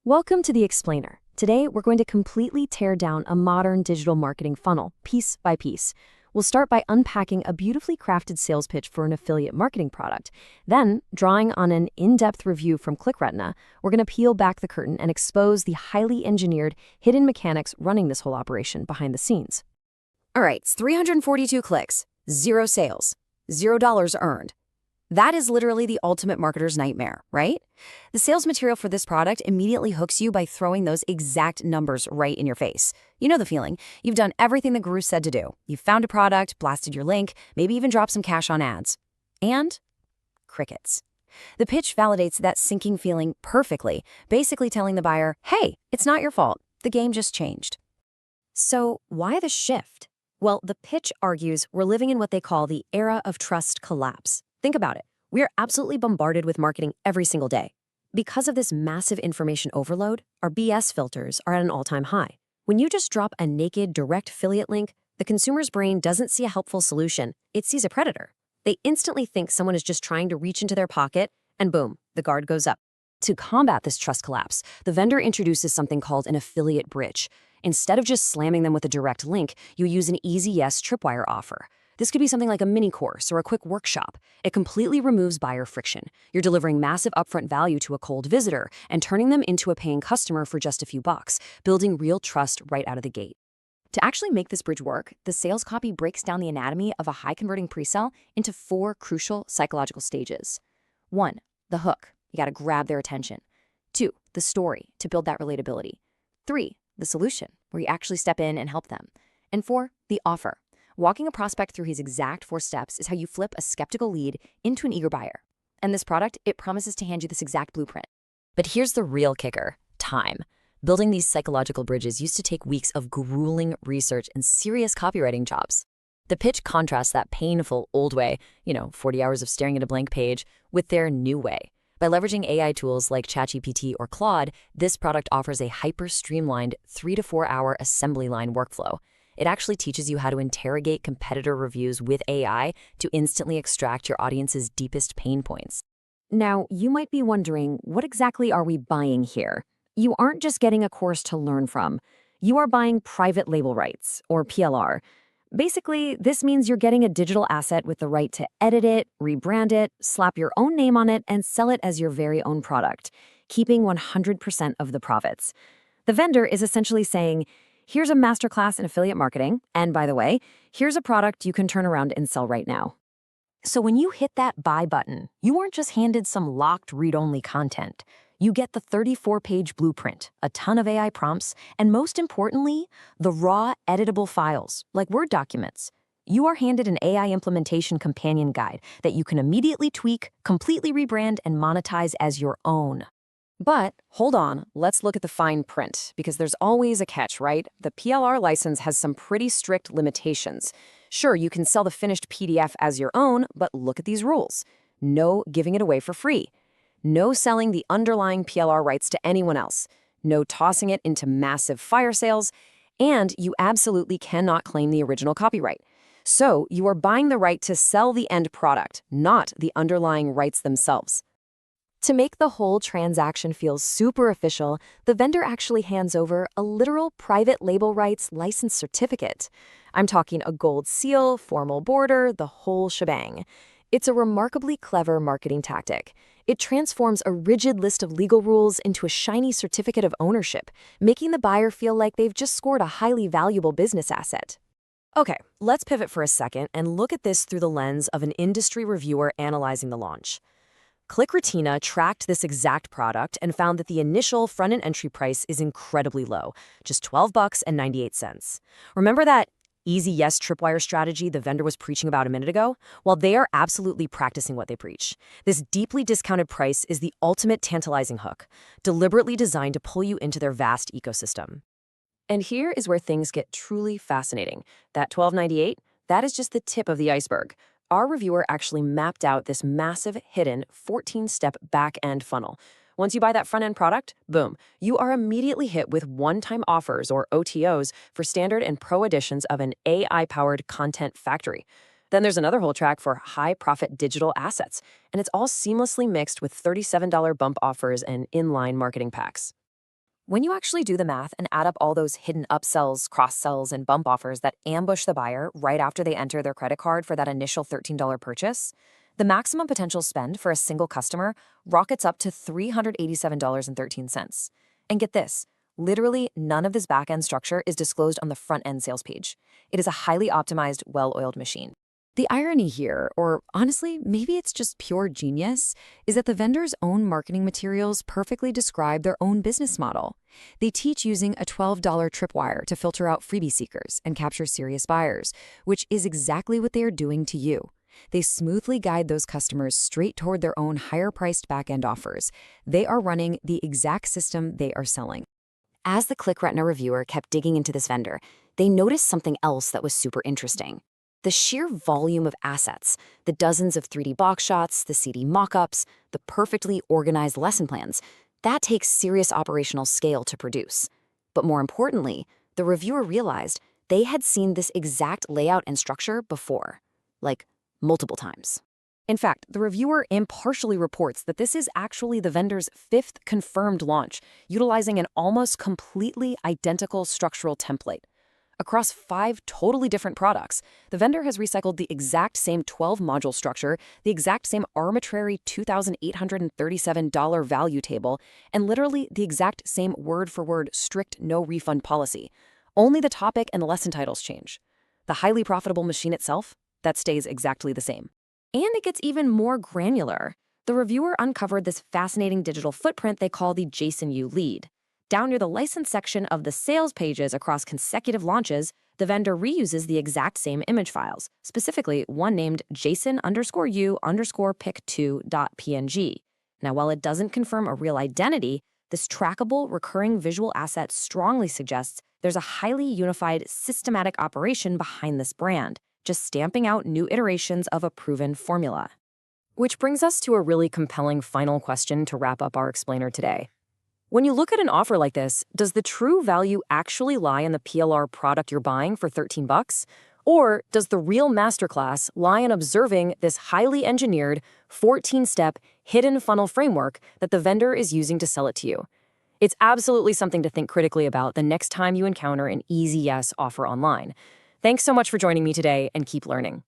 Welcome to The Explainer. Today, we're going to completely tear down a modern digital marketing funnel, piece by piece. We'll start by unpacking a beautifully crafted sales pitch for an affiliate marketing product. Then, drawing on an in-depth review from ClickRetina, we're going to peel back the curtain and expose the highly engineered, hidden mechanics running this whole operation behind the scenes. All right, it's 342 clicks, 0 sales, $0 earned. That is literally the ultimate marketer's nightmare, right? The sales material for this product immediately hooks you by throwing those exact numbers right in your face. You know the feeling. You've done everything the guru said to do. You've found a product, blasted your link, maybe even dropped some cash on ads. And crickets. The pitch validates that sinking feeling perfectly, basically telling the buyer, hey, it's not your fault. The game just changed. So why the shift? Well, the pitch argues we're living in what they call the era of trust collapse. Think about it. We are absolutely bombarded with marketing every single day. Because of this massive information overload, our BS filters are at an all-time high. When you just drop a naked direct affiliate link, the consumer's brain doesn't see a helpful solution. It sees a predator. They instantly think someone is just trying to reach into their pocket, and boom, the guard goes up. To combat this trust collapse, the vendor introduces something called an affiliate bridge. Instead of just slamming them with a direct link, you use an easy yes tripwire offer. This could be something like a mini course or a quick workshop. It completely removes buyer friction. You're delivering massive upfront value to a cold visitor and turning them into a paying customer for just a few bucks, building real trust right out of the gate. To actually make this bridge work, the sales copy breaks down the anatomy of a high-converting pre-sale into 4 crucial psychological stages. 1, the hook. You got to grab their attention. 2, the story, to build that relatability. 3, the solution, where you actually step in and help them. And 4, the offer. Walking a prospect through his exact 4 steps is how you flip a skeptical lead into an eager buyer. And this product, it promises to hand you this exact blueprint. But here's the real kicker: time. Building these psychological bridges used to take weeks of grueling research and serious copywriting jobs. The pitch contrasts that painful old way, 40 hours of staring at a blank page, with their new way. By leveraging AI tools like ChatGPT or Claude, this product offers a hyper-streamlined 3 to 4 hour assembly line workflow. It actually teaches you how to interrogate competitor reviews with AI to instantly extract your audience's deepest pain points. Now, you might be wondering, what exactly are we buying here? You aren't just getting a course to learn from. You are buying private label rights, or PLR. Basically, this means you're getting a digital asset with the right to edit it, rebrand it, slap your own name on it, and sell it as your very own product, keeping 100% of the profits. The vendor is essentially saying, here's a masterclass in affiliate marketing, and by the way, here's a product you can turn around and sell right now. So when you hit that buy button, you aren't just handed some locked read-only content. You get the 34-page blueprint, a ton of AI prompts, and most importantly, the raw, editable files, like Word documents. You are handed an AI implementation companion guide that you can immediately tweak, completely rebrand, and monetize as your own. But hold on, let's look at the fine print, because there's always a catch, right? The PLR license has some pretty strict limitations. Sure, you can sell the finished PDF as your own, but look at these rules. No giving it away for free. No selling the underlying PLR rights to anyone else. No tossing it into massive fire sales. And you absolutely cannot claim the original copyright. So you are buying the right to sell the end product, not the underlying rights themselves. To make the whole transaction feel super official, the vendor actually hands over a literal private label rights license certificate. I'm talking a gold seal, formal border, the whole shebang. It's a remarkably clever marketing tactic. It transforms a rigid list of legal rules into a shiny certificate of ownership, making the buyer feel like they've just scored a highly valuable business asset. Okay, let's pivot for a second and look at this through the lens of an industry reviewer analyzing the launch. ClickRetina tracked this exact product and found that the initial front-end entry price is incredibly low, just $12.98. Remember that easy yes tripwire strategy the vendor was preaching about a minute ago? Well, they are absolutely practicing what they preach. This deeply discounted price is the ultimate tantalizing hook, deliberately designed to pull you into their vast ecosystem. And here is where things get truly fascinating. That $12.98, that is just the tip of the iceberg. Our reviewer actually mapped out this massive, hidden, 14-step back-end funnel. Once you buy that front-end product, boom, you are immediately hit with one-time offers, or OTOs, for standard and pro editions of an AI-powered content factory. Then there's another whole track for high-profit digital assets, and it's all seamlessly mixed with $37 bump offers and inline marketing packs. When you actually do the math and add up all those hidden upsells, cross-sells, and bump offers that ambush the buyer right after they enter their credit card for that initial $13 purchase, the maximum potential spend for a single customer rockets up to $387.13. And get this, literally none of this back-end structure is disclosed on the front-end sales page. It is a highly optimized, well-oiled machine. The irony here, or honestly, maybe it's just pure genius, is that the vendor's own marketing materials perfectly describe their own business model. They teach using a $12 tripwire to filter out freebie seekers and capture serious buyers, which is exactly what they are doing to you. They smoothly guide those customers straight toward their own higher-priced back-end offers. They are running the exact system they are selling. As the ClickRetina reviewer kept digging into this vendor, they noticed something else that was super interesting. The sheer volume of assets, the dozens of 3D box shots, the CD mock-ups, the perfectly organized lesson plans, that takes serious operational scale to produce. But more importantly, the reviewer realized they had seen this exact layout and structure before, like multiple times. In fact, the reviewer impartially reports that this is actually the vendor's 5th confirmed launch, utilizing an almost completely identical structural template. Across 5 totally different products, the vendor has recycled the exact same 12-module structure, the exact same arbitrary $2,837 value table, and literally the exact same word-for-word strict no-refund policy. Only the topic and the lesson titles change. The highly profitable machine itself, that stays exactly the same. And it gets even more granular. The reviewer uncovered this fascinating digital footprint they call the JSON-U lead. Down near the license section of the sales pages across consecutive launches, the vendor reuses the exact same image files, specifically one named JSON_U_pic2.png. Now, while it doesn't confirm a real identity, this trackable, recurring visual asset strongly suggests there's a highly unified, systematic operation behind this brand, just stamping out new iterations of a proven formula. Which brings us to a really compelling final question to wrap up our explainer today. When you look at an offer like this, does the true value actually lie in the PLR product you're buying for $13? Or does the real masterclass lie in observing this highly engineered, 14-step, hidden funnel framework that the vendor is using to sell it to you? It's absolutely something to think critically about the next time you encounter an easy yes offer online. Thanks so much for joining me today, and keep learning.